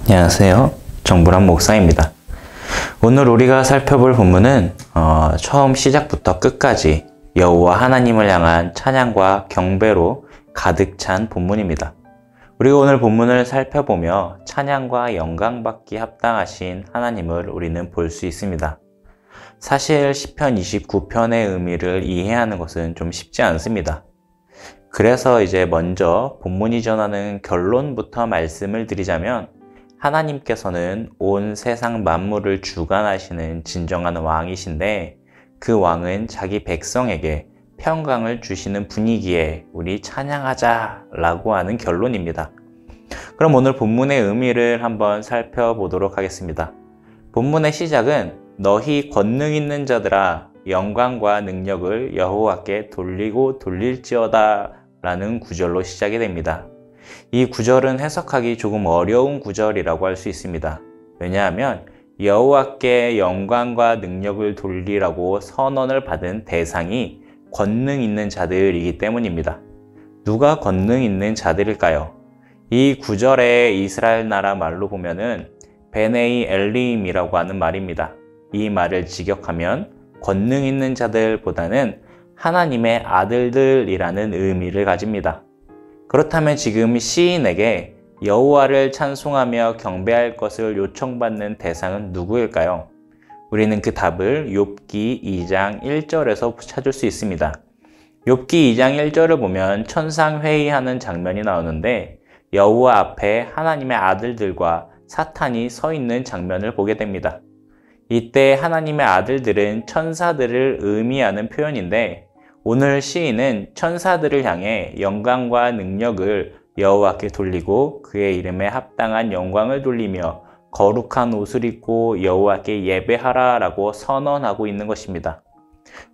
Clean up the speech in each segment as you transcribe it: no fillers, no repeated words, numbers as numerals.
안녕하세요. 정부람 목사입니다. 오늘 우리가 살펴볼 본문은 처음 시작부터 끝까지 여호와 하나님을 향한 찬양과 경배로 가득 찬 본문입니다. 우리가 오늘 본문을 살펴보며 찬양과 영광받기 합당하신 하나님을 우리는 볼 수 있습니다. 사실 시편 29편의 의미를 이해하는 것은 좀 쉽지 않습니다. 그래서 이제 먼저 본문이 전하는 결론부터 말씀을 드리자면, 하나님께서는 온 세상 만물을 주관하시는 진정한 왕이신데, 그 왕은 자기 백성에게 평강을 주시는 분위기에 우리 찬양하자 라고 하는 결론입니다. 그럼 오늘 본문의 의미를 한번 살펴보도록 하겠습니다. 본문의 시작은 너희 권능 있는 자들아 영광과 능력을 여호와께 돌리고 돌릴지어다 라는 구절로 시작이 됩니다. 이 구절은 해석하기 조금 어려운 구절이라고 할 수 있습니다. 왜냐하면 여호와께 영광과 능력을 돌리라고 선언을 받은 대상이 권능 있는 자들이기 때문입니다. 누가 권능 있는 자들일까요? 이 구절의 이스라엘 나라 말로 보면은 베네이 엘림이라고 하는 말입니다. 이 말을 직역하면 권능 있는 자들보다는 하나님의 아들들이라는 의미를 가집니다. 그렇다면 지금 시인에게 여호와를 찬송하며 경배할 것을 요청받는 대상은 누구일까요? 우리는 그 답을 욥기 2장 1절에서 찾을 수 있습니다. 욥기 2장 1절을 보면 천상회의하는 장면이 나오는데, 여호와 앞에 하나님의 아들들과 사탄이 서 있는 장면을 보게 됩니다. 이때 하나님의 아들들은 천사들을 의미하는 표현인데, 오늘 시인은 천사들을 향해 영광과 능력을 여호와께 돌리고 그의 이름에 합당한 영광을 돌리며 거룩한 옷을 입고 여호와께 예배하라 라고 선언하고 있는 것입니다.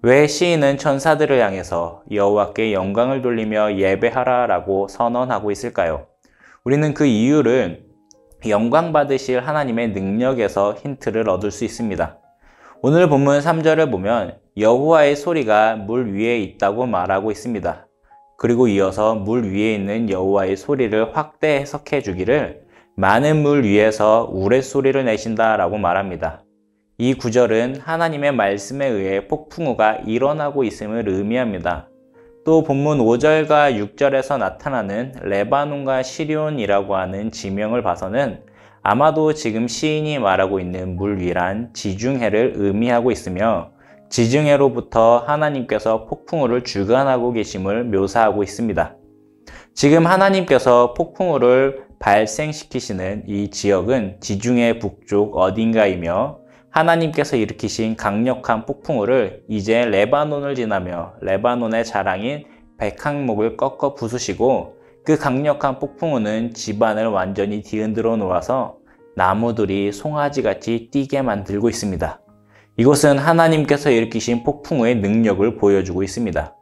왜 시인은 천사들을 향해서 여호와께 영광을 돌리며 예배하라 라고 선언하고 있을까요? 우리는 그 이유를 영광 받으실 하나님의 능력에서 힌트를 얻을 수 있습니다. 오늘 본문 3절을 보면 여호와의 소리가 물 위에 있다고 말하고 있습니다. 그리고 이어서 물 위에 있는 여호와의 소리를 확대 해석해 주기를 많은 물 위에서 우레소리를 내신다 라고 말합니다. 이 구절은 하나님의 말씀에 의해 폭풍우가 일어나고 있음을 의미합니다. 또 본문 5절과 6절에서 나타나는 레바논과 시리온이라고 하는 지명을 봐서는 아마도 지금 시인이 말하고 있는 물 위란 지중해를 의미하고 있으며, 지중해로부터 하나님께서 폭풍우를 주관하고 계심을 묘사하고 있습니다. 지금 하나님께서 폭풍우를 발생시키시는 이 지역은 지중해 북쪽 어딘가이며, 하나님께서 일으키신 강력한 폭풍우를 이제 레바논을 지나며 레바논의 자랑인 백항목을 꺾어 부수시고, 그 강력한 폭풍우는 집안을 완전히 뒤흔들어 놓아서 나무들이 송아지같이 뛰게 만들고 있습니다. 이것은 하나님께서 일으키신 폭풍우의 능력을 보여주고 있습니다.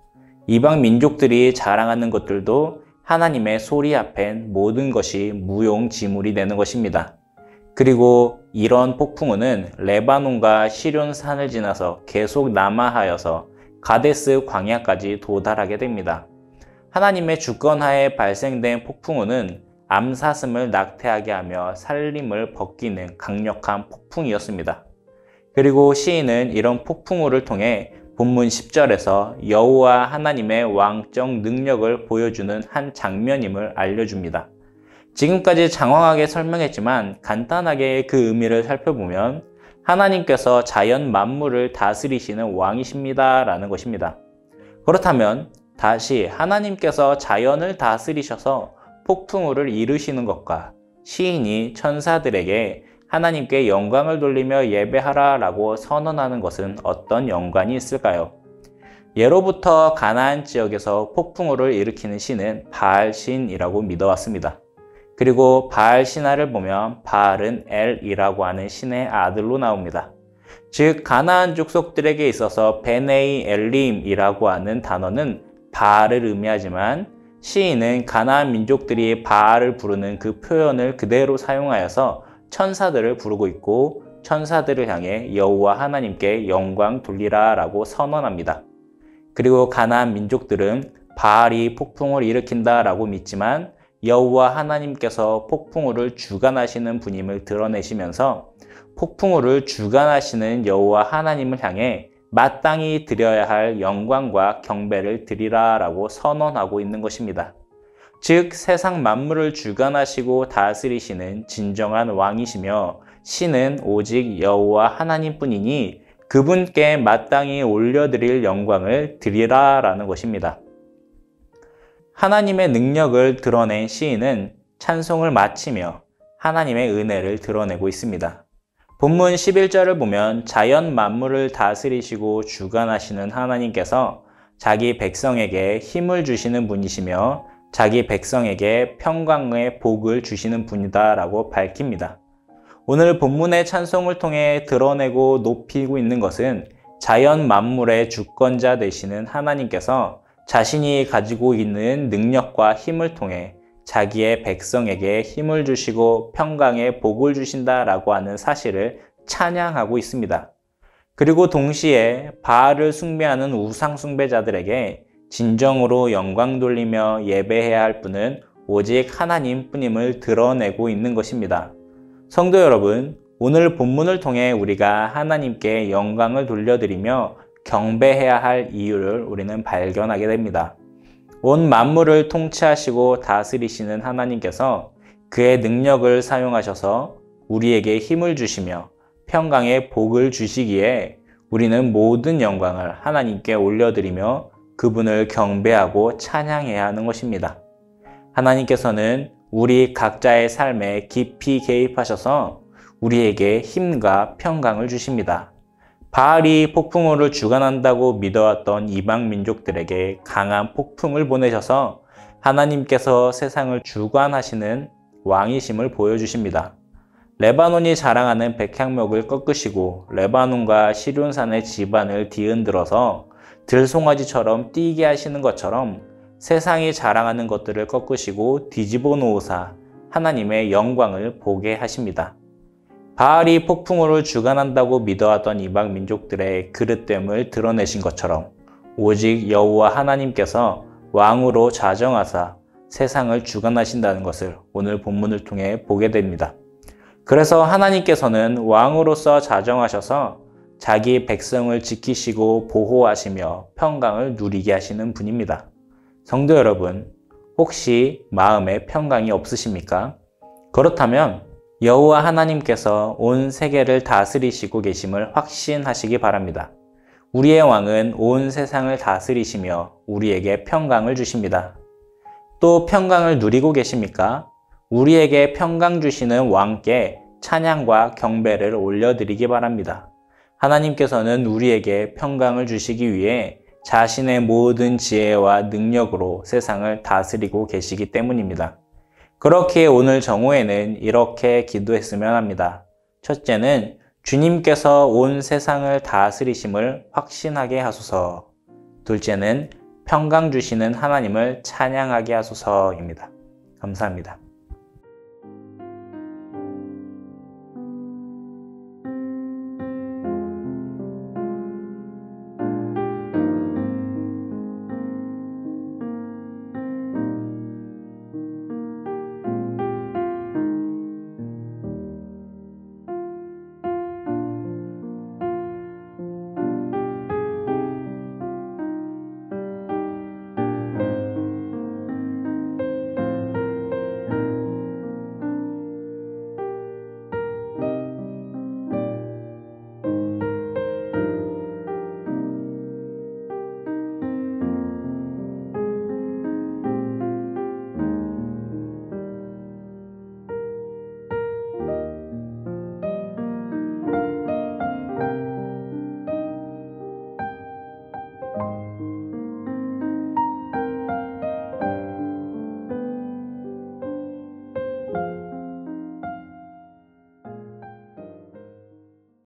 이방 민족들이 자랑하는 것들도 하나님의 소리 앞엔 모든 것이 무용지물이 되는 것입니다. 그리고 이런 폭풍우는 레바논과 시륜 산을 지나서 계속 남하하여서 가데스 광야까지 도달하게 됩니다. 하나님의 주권하에 발생된 폭풍우는 암사슴을 낙태하게 하며 살림을 벗기는 강력한 폭풍이었습니다. 그리고 시인은 이런 폭풍우를 통해 본문 10절에서 여호와 하나님의 왕적 능력을 보여주는 한 장면임을 알려줍니다. 지금까지 장황하게 설명했지만 간단하게 그 의미를 살펴보면 하나님께서 자연 만물을 다스리시는 왕이십니다 라는 것입니다. 그렇다면 다시 하나님께서 자연을 다스리셔서 폭풍우를 이루시는 것과 시인이 천사들에게 하나님께 영광을 돌리며 예배하라 라고 선언하는 것은 어떤 연관이 있을까요? 예로부터 가나안 지역에서 폭풍우를 일으키는 신은 바알신이라고 믿어왔습니다. 그리고 바알 신화를 보면 바알은 엘이라고 하는 신의 아들로 나옵니다. 즉 가나안 족속들에게 있어서 베네이 엘림이라고 하는 단어는 바알을 의미하지만, 시인은 가나안 민족들이 바알을 부르는 그 표현을 그대로 사용하여서 천사들을 부르고 있고, 천사들을 향해 여호와 하나님께 영광 돌리라 라고 선언합니다. 그리고 가나안 민족들은 바알이 폭풍을 일으킨다 라고 믿지만, 여호와 하나님께서 폭풍우를 주관하시는 분임을 드러내시면서 폭풍우를 주관하시는 여호와 하나님을 향해 마땅히 드려야 할 영광과 경배를 드리라 라고 선언하고 있는 것입니다. 즉 세상 만물을 주관하시고 다스리시는 진정한 왕이시며 신은 오직 여호와 하나님뿐이니 그분께 마땅히 올려드릴 영광을 드리라 라는 것입니다. 하나님의 능력을 드러낸 시인은 찬송을 마치며 하나님의 은혜를 드러내고 있습니다. 본문 11절을 보면 자연 만물을 다스리시고 주관하시는 하나님께서 자기 백성에게 힘을 주시는 분이시며 자기 백성에게 평강의 복을 주시는 분이다 라고 밝힙니다. 오늘 본문의 찬송을 통해 드러내고 높이고 있는 것은 자연 만물의 주권자 되시는 하나님께서 자신이 가지고 있는 능력과 힘을 통해 자기의 백성에게 힘을 주시고 평강의 복을 주신다라고 하는 사실을 찬양하고 있습니다. 그리고 동시에 바알을 숭배하는 우상 숭배자들에게 진정으로 영광 돌리며 예배해야 할 분은 오직 하나님뿐임을 드러내고 있는 것입니다. 성도 여러분, 오늘 본문을 통해 우리가 하나님께 영광을 돌려드리며 경배해야 할 이유를 우리는 발견하게 됩니다. 온 만물을 통치하시고 다스리시는 하나님께서 그의 능력을 사용하셔서 우리에게 힘을 주시며 평강의 복을 주시기에 우리는 모든 영광을 하나님께 올려드리며 그분을 경배하고 찬양해야 하는 것입니다. 하나님께서는 우리 각자의 삶에 깊이 개입하셔서 우리에게 힘과 평강을 주십니다. 바알이 폭풍우를 주관한다고 믿어왔던 이방 민족들에게 강한 폭풍을 보내셔서 하나님께서 세상을 주관하시는 왕이심을 보여주십니다. 레바논이 자랑하는 백향목을 꺾으시고 레바논과 시륜산의 지반을 뒤흔들어서 들송아지처럼 뛰게 하시는 것처럼 세상이 자랑하는 것들을 꺾으시고 뒤집어 놓으사 하나님의 영광을 보게 하십니다. 바알이 폭풍우를 주관한다고 믿어왔던 이방 민족들의 그릇됨을 드러내신 것처럼 오직 여호와 하나님께서 왕으로 자정하사 세상을 주관하신다는 것을 오늘 본문을 통해 보게 됩니다. 그래서 하나님께서는 왕으로서 자정하셔서 자기 백성을 지키시고 보호하시며 평강을 누리게 하시는 분입니다. 성도 여러분, 혹시 마음에 평강이 없으십니까? 그렇다면 여호와 하나님께서 온 세계를 다스리시고 계심을 확신하시기 바랍니다. 우리의 왕은 온 세상을 다스리시며 우리에게 평강을 주십니다. 또 평강을 누리고 계십니까? 우리에게 평강 주시는 왕께 찬양과 경배를 올려드리기 바랍니다. 하나님께서는 우리에게 평강을 주시기 위해 자신의 모든 지혜와 능력으로 세상을 다스리고 계시기 때문입니다. 그렇게 오늘 정오에는 이렇게 기도했으면 합니다. 첫째는 주님께서 온 세상을 다스리심을 확신하게 하소서. 둘째는 평강 주시는 하나님을 찬양하게 하소서입니다. 감사합니다.